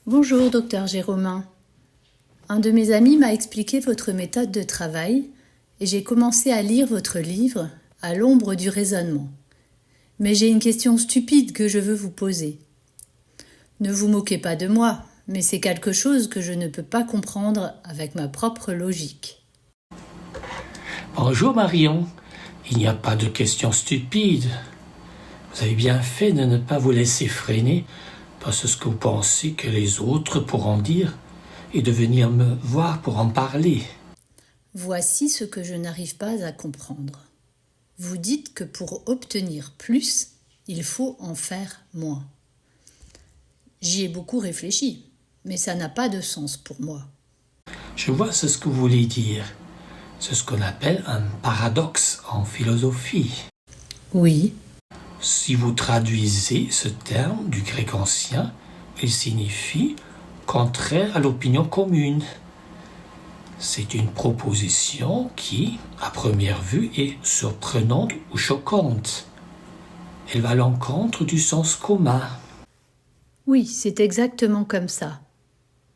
Bonjour, docteur Géromin. Un de mes amis m'a expliqué votre méthode de travail et j'ai commencé à lire votre livre « À l'ombre du raisonnement ». Mais j'ai une question stupide que je veux vous poser. Ne vous moquez pas de moi, mais c'est quelque chose que je ne peux pas comprendre avec ma propre logique. Bonjour Marion, il n'y a pas de questions stupides. Vous avez bien fait de ne pas vous laisser freiner par ce que vous pensez que les autres pourront dire et de venir me voir pour en parler. Voici ce que je n'arrive pas à comprendre. Vous dites que pour obtenir plus, il faut en faire moins. J'y ai beaucoup réfléchi, mais ça n'a pas de sens pour moi. Je vois ce que vous voulez dire. C'est ce qu'on appelle un paradoxe en philosophie. Oui. Si vous traduisez ce terme du grec ancien, il signifie contraire à l'opinion commune. C'est une proposition qui, à première vue, est surprenante ou choquante. Elle va à l'encontre du sens commun. Oui, c'est exactement comme ça.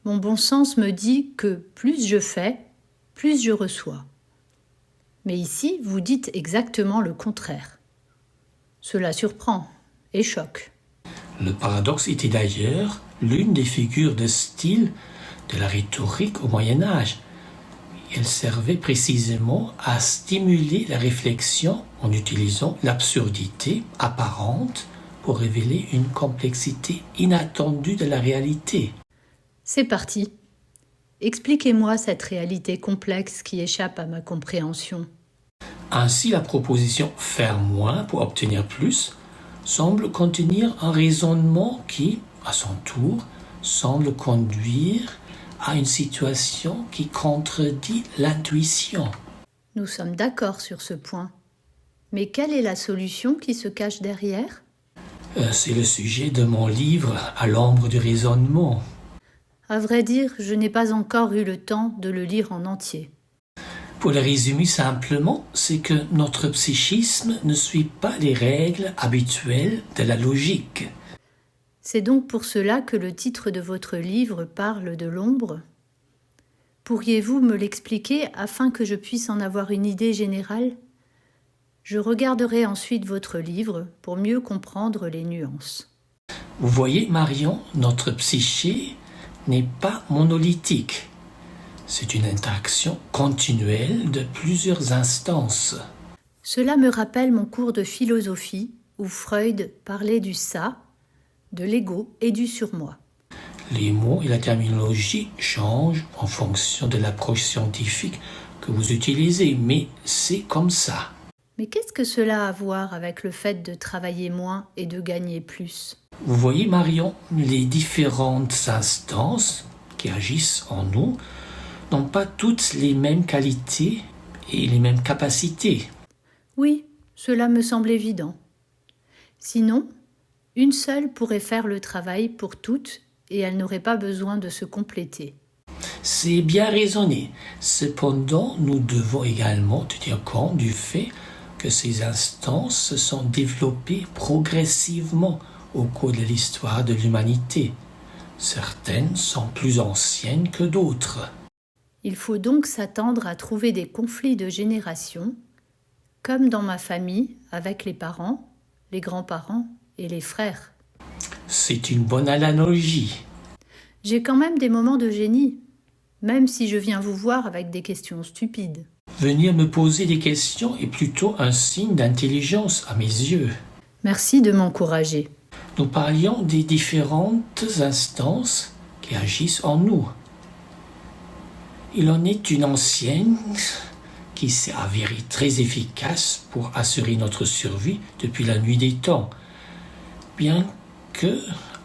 Mon bon sens me dit que plus je fais, plus je reçois. Mais ici, vous dites exactement le contraire. Cela surprend et choque. Le paradoxe était d'ailleurs l'une des figures de style de la rhétorique au Moyen Âge. Elle servait précisément à stimuler la réflexion en utilisant l'absurdité apparente pour révéler une complexité inattendue de la réalité. C'est parti. Expliquez-moi cette réalité complexe qui échappe à ma compréhension. Ainsi, la proposition « faire moins pour obtenir plus » semble contenir un raisonnement qui, à son tour, semble conduire à une situation qui contredit l'intuition. Nous sommes d'accord sur ce point. Mais quelle est la solution qui se cache derrière ? C'est le sujet de mon livre « À l'ombre du raisonnement ». À vrai dire, je n'ai pas encore eu le temps de le lire en entier. Pour le résumer simplement, c'est que notre psychisme ne suit pas les règles habituelles de la logique. C'est donc pour cela que le titre de votre livre parle de l'ombre ? Pourriez-vous me l'expliquer afin que je puisse en avoir une idée générale ? Je regarderai ensuite votre livre pour mieux comprendre les nuances. Vous voyez, Marion, notre psyché n'est pas monolithique. C'est une interaction continuelle de plusieurs instances. Cela me rappelle mon cours de philosophie où Freud parlait du ça, de l'ego et du surmoi. Les mots et la terminologie changent en fonction de l'approche scientifique que vous utilisez, mais c'est comme ça. Mais qu'est-ce que cela a à voir avec le fait de travailler moins et de gagner plus ? Vous voyez, Marion, les différentes instances qui agissent en nous n'ont pas toutes les mêmes qualités et les mêmes capacités. Oui, cela me semble évident. Sinon, une seule pourrait faire le travail pour toutes et elle n'aurait pas besoin de se compléter. C'est bien raisonné. Cependant, nous devons également tenir compte du fait que ces instances se sont développées progressivement au cours de l'histoire de l'humanité. Certaines sont plus anciennes que d'autres. Il faut donc s'attendre à trouver des conflits de génération, comme dans ma famille avec les parents, les grands-parents et les frères. C'est une bonne analogie. J'ai quand même des moments de génie, même si je viens vous voir avec des questions stupides. Venir me poser des questions est plutôt un signe d'intelligence à mes yeux. Merci de m'encourager. Nous parlions des différentes instances qui agissent en nous. Il en est une ancienne qui s'est avérée très efficace pour assurer notre survie depuis la nuit des temps, bien que,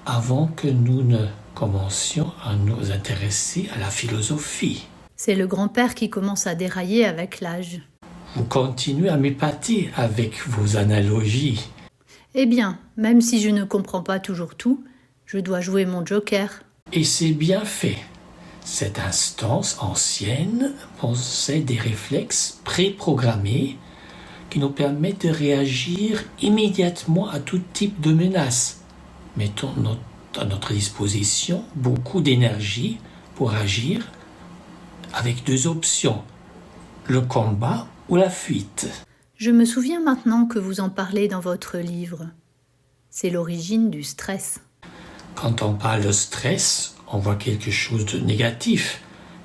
avant que nous ne commencions à nous intéresser à la philosophie. C'est le grand-père qui commence à dérailler avec l'âge. Vous continuez à m'épater avec vos analogies. Eh bien, même si je ne comprends pas toujours tout, je dois jouer mon joker. Et c'est bien fait. Cette instance ancienne possède des réflexes préprogrammés qui nous permettent de réagir immédiatement à tout type de menace. Mettons à notre disposition beaucoup d'énergie pour agir avec deux options, le combat ou la fuite. Je me souviens maintenant que vous en parlez dans votre livre. C'est l'origine du stress. Quand on parle de stress, on voit quelque chose de négatif.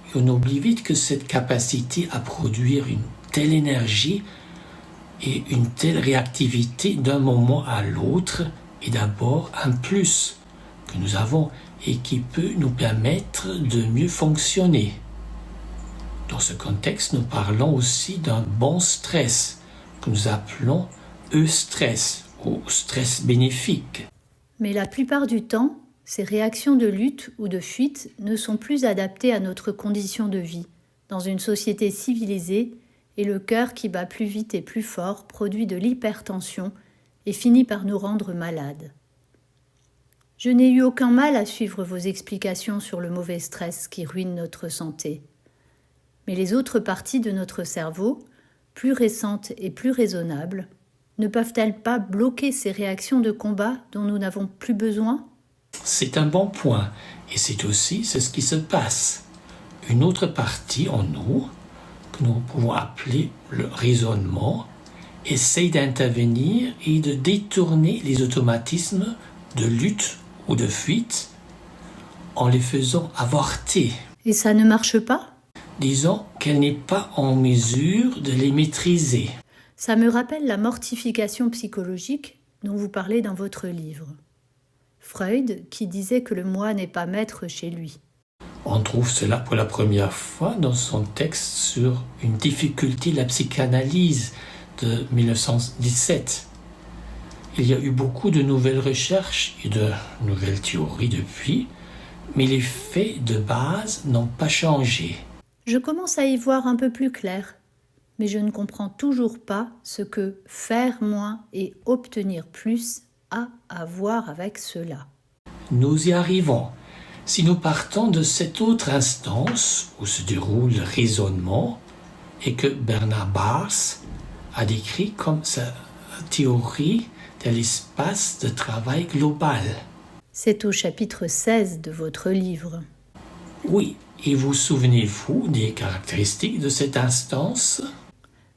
Et on oublie vite que cette capacité à produire une telle énergie et une telle réactivité d'un moment à l'autre est d'abord un plus que nous avons et qui peut nous permettre de mieux fonctionner. Dans ce contexte, nous parlons aussi d'un bon stress que nous appelons eustress ou stress bénéfique. Mais la plupart du temps, ces réactions de lutte ou de fuite ne sont plus adaptées à notre condition de vie. Dans une société civilisée, et le cœur qui bat plus vite et plus fort produit de l'hypertension et finit par nous rendre malades. Je n'ai eu aucun mal à suivre vos explications sur le mauvais stress qui ruine notre santé. Mais les autres parties de notre cerveau, plus récentes et plus raisonnables, ne peuvent-elles pas bloquer ces réactions de combat dont nous n'avons plus besoin ? C'est un bon point, et c'est aussi ce qui se passe. Une autre partie en nous, que nous pouvons appeler le raisonnement, essaye d'intervenir et de détourner les automatismes de lutte ou de fuite en les faisant avorter. Et ça ne marche pas ? Disons qu'elle n'est pas en mesure de les maîtriser. Ça me rappelle la mortification psychologique dont vous parlez dans votre livre. Freud qui disait que le moi n'est pas maître chez lui. On trouve cela pour la première fois dans son texte sur une difficulté de la psychanalyse de 1917. Il y a eu beaucoup de nouvelles recherches et de nouvelles théories depuis, mais les faits de base n'ont pas changé. Je commence à y voir un peu plus clair, mais je ne comprends toujours pas ce que faire moins et obtenir plus a à voir avec cela. Nous y arrivons. Si nous partons de cette autre instance où se déroule le raisonnement et que Bernard Baars a décrit comme sa théorie de l'espace de travail global. C'est au chapitre 16 de votre livre. Oui, et vous souvenez-vous des caractéristiques de cette instance ?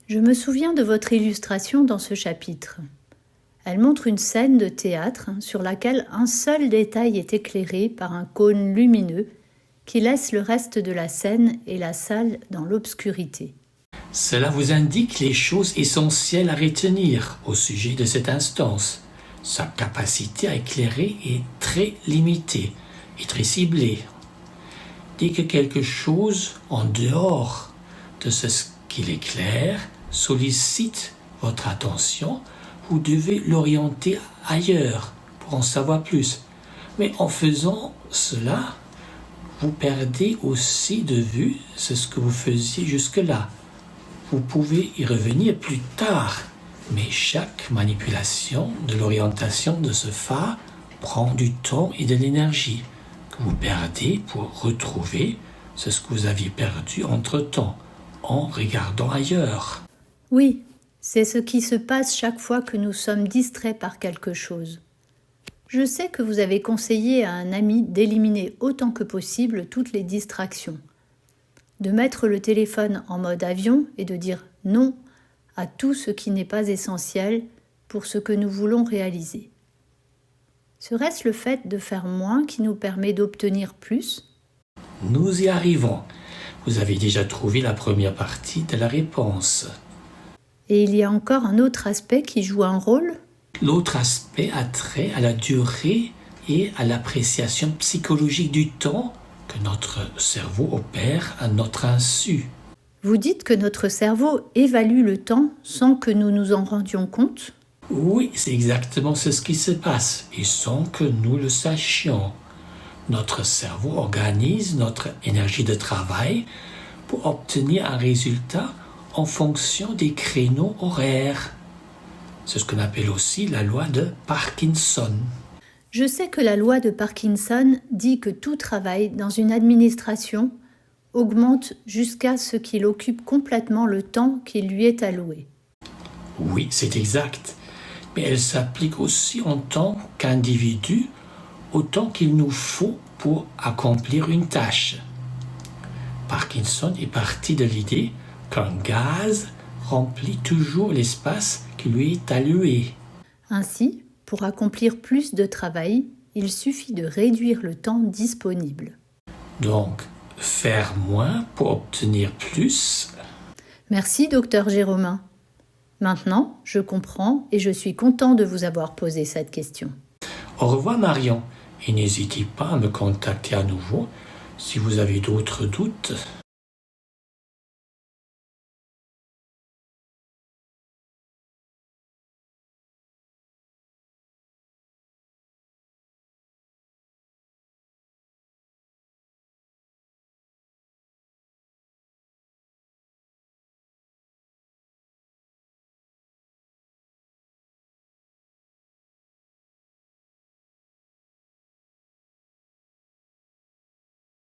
Je me souviens de votre illustration dans ce chapitre. Elle montre une scène de théâtre sur laquelle un seul détail est éclairé par un cône lumineux qui laisse le reste de la scène et la salle dans l'obscurité. Cela vous indique les choses essentielles à retenir au sujet de cette instance. Sa capacité à éclairer est très limitée et très ciblée. Dès que quelque chose en dehors de ce qu'il éclaire sollicite votre attention, vous devez l'orienter ailleurs pour en savoir plus. Mais en faisant cela, vous perdez aussi de vue ce que vous faisiez jusque-là. Vous pouvez y revenir plus tard, mais chaque manipulation de l'orientation de ce phare prend du temps et de l'énergie que vous perdez pour retrouver ce que vous aviez perdu entre-temps en regardant ailleurs. Oui, c'est ce qui se passe chaque fois que nous sommes distraits par quelque chose. Je sais que vous avez conseillé à un ami d'éliminer autant que possible toutes les distractions, de mettre le téléphone en mode avion et de dire non à tout ce qui n'est pas essentiel pour ce que nous voulons réaliser. Serait-ce le fait de faire moins qui nous permet d'obtenir plus ? Nous y arrivons. Vous avez déjà trouvé la première partie de la réponse. Et il y a encore un autre aspect qui joue un rôle ? L'autre aspect a trait à la durée et à l'appréciation psychologique du temps que notre cerveau opère à notre insu. Vous dites que notre cerveau évalue le temps sans que nous nous en rendions compte ? Oui, c'est exactement ce qui se passe, et sans que nous le sachions. Notre cerveau organise notre énergie de travail pour obtenir un résultat en fonction des créneaux horaires. C'est ce qu'on appelle aussi la loi de Parkinson. Je sais que la loi de Parkinson dit que tout travail dans une administration augmente jusqu'à ce qu'il occupe complètement le temps qui lui est alloué. Oui, c'est exact, mais elle s'applique aussi en tant qu'individu autant qu'il nous faut pour accomplir une tâche. Parkinson est parti de l'idée qu'un gaz remplit toujours l'espace qui lui est alloué. Ainsi, pour accomplir plus de travail, il suffit de réduire le temps disponible. Donc, faire moins pour obtenir plus. Merci, docteur Géromin. Maintenant, je comprends et je suis content de vous avoir posé cette question. Au revoir Marion, et n'hésitez pas à me contacter à nouveau si vous avez d'autres doutes.